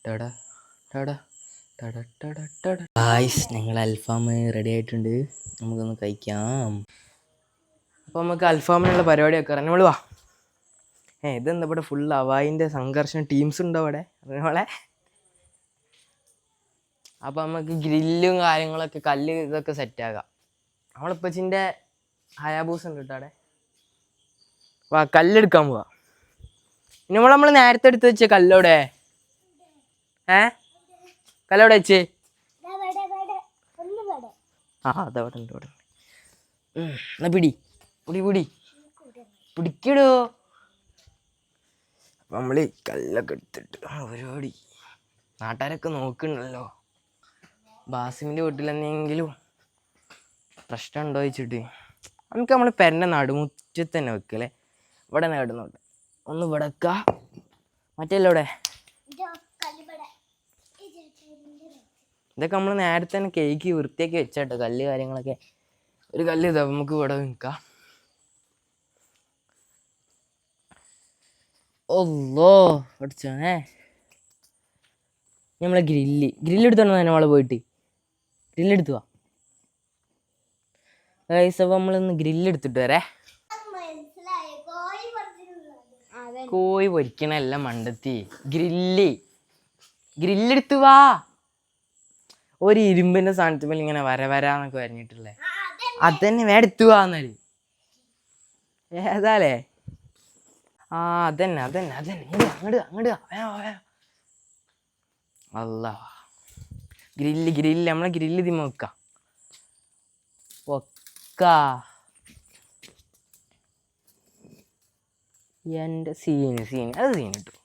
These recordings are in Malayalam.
ടട ടട ടട ടട ടട. ഗായ്സ്, ഞങ്ങൾ അൽഫാം റെഡി ആയിട്ടുണ്ട്, നമുക്കൊന്ന് കഴിക്കാം. അപ്പോൾ നമുക്ക് അൽഫാമിനുള്ള പരിപാടിയൊക്കെ അറിയാം. നമ്മൾ വാ. ഇതെന്താ ഇവിടെ ഫുൾ അവായിൻ്റെ സംഘർഷം ടീംസ് ഉണ്ടോ അവിടെ നമ്മളെ? അപ്പോൾ നമുക്ക് ഗ്രില്ലും കാര്യങ്ങളൊക്കെ കല്ല് ഇതൊക്കെ സെറ്റാക്കാം. നമ്മളിപ്പച്ചിൻ്റെ ഹയാബൂസ് ഉണ്ട് കേട്ടോ അവിടെ. വാ, കല്ലെടുക്കാൻ പോവാ. നമ്മൾ നേരത്തെ എടുത്ത് വെച്ച കല്ലോടെ കല്ലോടെ വെച്ചേ? അതവിടെ ഉണ്ട്, ഇവിടെ. എന്നാ പിടി പിടി പിടി പിടിക്കടോ. അപ്പം നമ്മൾ കല്ലൊക്കെ എടുത്തിട്ട് പരിപാടി. നാട്ടുകാരൊക്കെ നോക്കണല്ലോ, ബാസിമിൻ്റെ വീട്ടിലെന്തെങ്കിലും പ്രശ്നം ഉണ്ടോ വെച്ചിട്ട്. നമുക്ക് നമ്മൾ പെരൻ്റെ നടുമുറ്റത്ത് തന്നെ വെക്കല്ലേ, ഇവിടെ തന്നെ കിടന്നോട്ടെ. ഒന്ന് വിടക്ക, മറ്റല്ലോ ഇവിടെ. ഇതൊക്കെ നമ്മൾ നേരത്തെ തന്നെ കേക്ക് വൃത്തിയാക്കി വെച്ചാട്ടോ, കല്ല് കാര്യങ്ങളൊക്കെ. ഒരു കല്ല് ഇതാ, നമുക്ക് ഇവിടെ നിൽക്കാം. ഓല്ലോ അടിച്ചേ. നമ്മളെ ഗ്രില്ലെടുത്തോണ്ട് നമ്മളെ പോയിട്ട് ഗ്രില്ലെടുത്തു പോവാ. അപ്പോൾ നമ്മളൊന്ന് ഗ്രില്ലെടുത്തിട്ട് വരേ. കോഴി പൊരിക്കണല്ല മണ്ടത്തി, ഗ്രില്ലെടുത്തു വാ. ഒരു ഇരുമ്പിന്റെ സ്ഥാനത്ത് മേലെ ഇങ്ങനെ വരാന്നൊക്കെ വരഞ്ഞിട്ടില്ലേ, അതന്നെ വേടെത്തു വാന്നാല്. ഏതാലേ? അതന്നെ അങ്ങോട്ട് അല്ല. ഗ്രില്ല് നമ്മളെ ഗ്രില്ല് തിമ്മ വെക്കാം. എൻ്റെ സീന് അത് സീൻ കിട്ടും.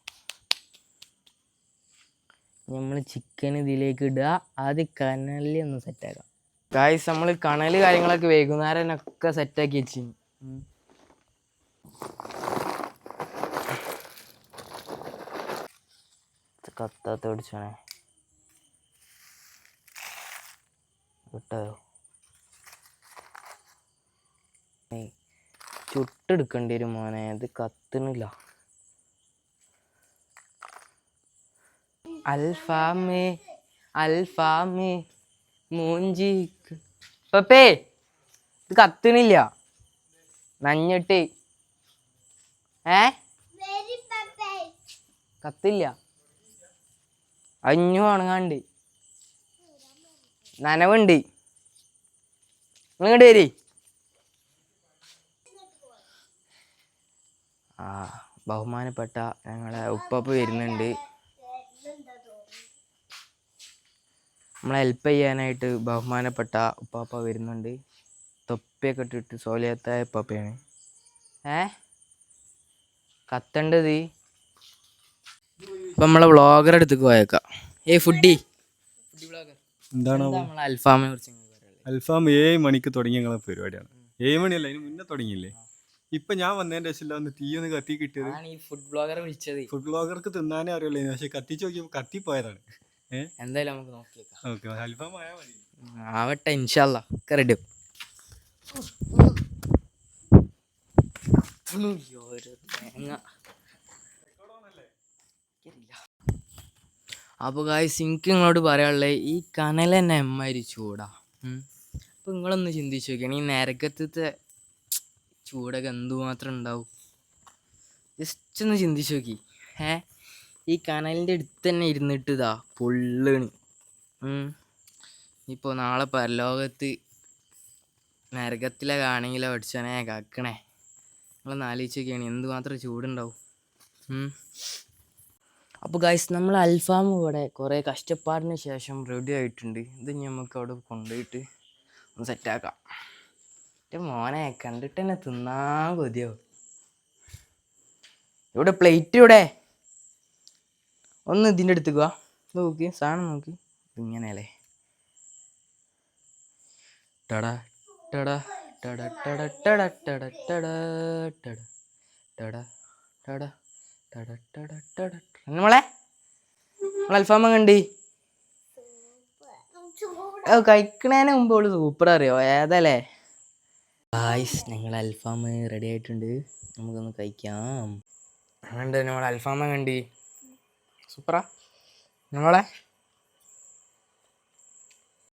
നമ്മൾ ചിക്കൻ ഇതിലേക്ക് ഇടുക, ആദ്യം കനലിൽ ഒന്ന് സെറ്റാക്കാം. ഗായ്സ്, നമ്മൾ കണൽ കാര്യങ്ങളൊക്കെ വൈകുന്നേരം ഒക്കെ സെറ്റാക്കി വെച്ചു. കത്താത്ത പിടിച്ചോണേ കിട്ടോ. ചുട്ടെടുക്കേണ്ടി വരും മോനെ, അത് കത്തണില്ല. അൽഫാമ് മൂഞ്ചി പപ്പേ, ഇത് കത്തണില്ല നഞ്ഞിട്ട്. കത്തില്ല, അഞ്ഞു ഉണങ്ങാണ്ട് നനവുണ്ട്. നിങ്ങോട്ട് വരി. ബഹുമാനപ്പെട്ട ഞങ്ങളെ ഉപ്പാപ്പ വരുന്നുണ്ട്, നമ്മളെ ഹെൽപ്പ് ചെയ്യാനായിട്ട്. ബഹുമാനപ്പെട്ട ഉപ്പാപ്പ വരുന്നുണ്ട്, തൊപ്പിയൊക്കെ ഇട്ടിട്ട് സോലിയത്തായ ഉപ്പാപ്പയാണ്. കത്തേണ്ടത്. ഇപ്പം നമ്മളെ വ്ളോഗർ അടുത്തേക്ക് പോയേക്കാം. ഫുഡി വ്ളോഗർ, എന്താണ് നമ്മളെ അൽഫാമിനെ കുറിച്ച്? അൽഫാം 7 മണിക്ക് തുടങ്ങിയ ഞങ്ങളെ പരിപാടിയാണ്. 7 മണിയല്ല, അതിന് മുന്നേ തുടങ്ങിയില്ലേ. ഇപ്പൊ ഞാൻ വന്നതിന്റെ ശേഷം തീ ഒന്ന് കത്തി കിട്ടിയത്. ഫുഡ് ബ്ലോഗറെ വിളിച്ചത്. ഫുഡ് ബ്ലോഗർക്ക് തിന്നാനേ അറിയുള്ളൂ, പക്ഷെ കത്തിച്ച് നോക്കിയപ്പോൾ കത്തിപ്പോയതാണ്. എന്തായാലും നമുക്ക് നോക്കിയേക്കാം. അൽഫാം ആയാൽ മതി. ആവട്ടെ, ഇൻഷാ അല്ലാഹ് ഒക്കെ റെഡി. അപ്പോൾ ഗായ്സ്, എനിക്ക് നിങ്ങളോട് പറയാനുള്ളത്, ഈ കനൽ തന്നെ എമ്മാതിരി ചൂടാ. അപ്പോൾ നിങ്ങളൊന്ന് ചിന്തിച്ച് നോക്കിയാണ്, ഈ നരകത്തെ ചൂടൊക്കെ എന്തുമാത്രം ഉണ്ടാവും. ജസ്റ്റ് ഒന്ന് ചിന്തിച്ച് നോക്കി. ഈ കനലിൻ്റെ അടുത്ത് തന്നെ ഇരുന്നിട്ട് ഇതാ പൊള്ളണ്. ഇപ്പോൾ നാളെ പരലോകത്ത് നരകത്തിലെ കാണെങ്കിലോ അടിച്ചനെ കാക്കണേ. നിങ്ങളൊന്ന് ആലോചിച്ച് നോക്കിയാണ് എന്തുമാത്രം ചൂടുണ്ടാവും. അപ്പോൾ ഗായ്സ്, നമ്മൾ അൽഫാം ഇവിടെ കുറേ കഷ്ടപ്പാടിന് ശേഷം റെഡി ആയിട്ടുണ്ട്. ഇത് നമുക്ക് അവിടെ കൊണ്ടുപോയിട്ട് ഒന്ന് സെറ്റാക്കാം. മോനെ കണ്ടിട്ട് തന്നെ തിന്നാൻ കൊതിയോ. ഇവിടെ പ്ലേറ്റ് ഇവിടെ ഒന്ന് ഇതിൻ്റെ അടുത്തേക്ക് വാ, നോക്കി സാധനം നോക്കി. ഇങ്ങനെയല്ലേ? ടട ടട ടട ടട ടട ടട ടട ടട ടട ടട ടട ടട ടട. നമ്മളെ അൽഫാമ കണ്ടി കഴിക്കണേന് മുമ്പ് അവള് സൂപ്പർ അറിയോ ഏതല്ലേ? ഗായ്സ്, ഞങ്ങൾ അൽഫാം റെഡി ആയിട്ടുണ്ട്, നമുക്കൊന്ന് കഴിക്കാം. അങ്ങനെ നമ്മൾ അൽഫാമ കണ്ടി സൂപ്പറാ. നമ്മളെ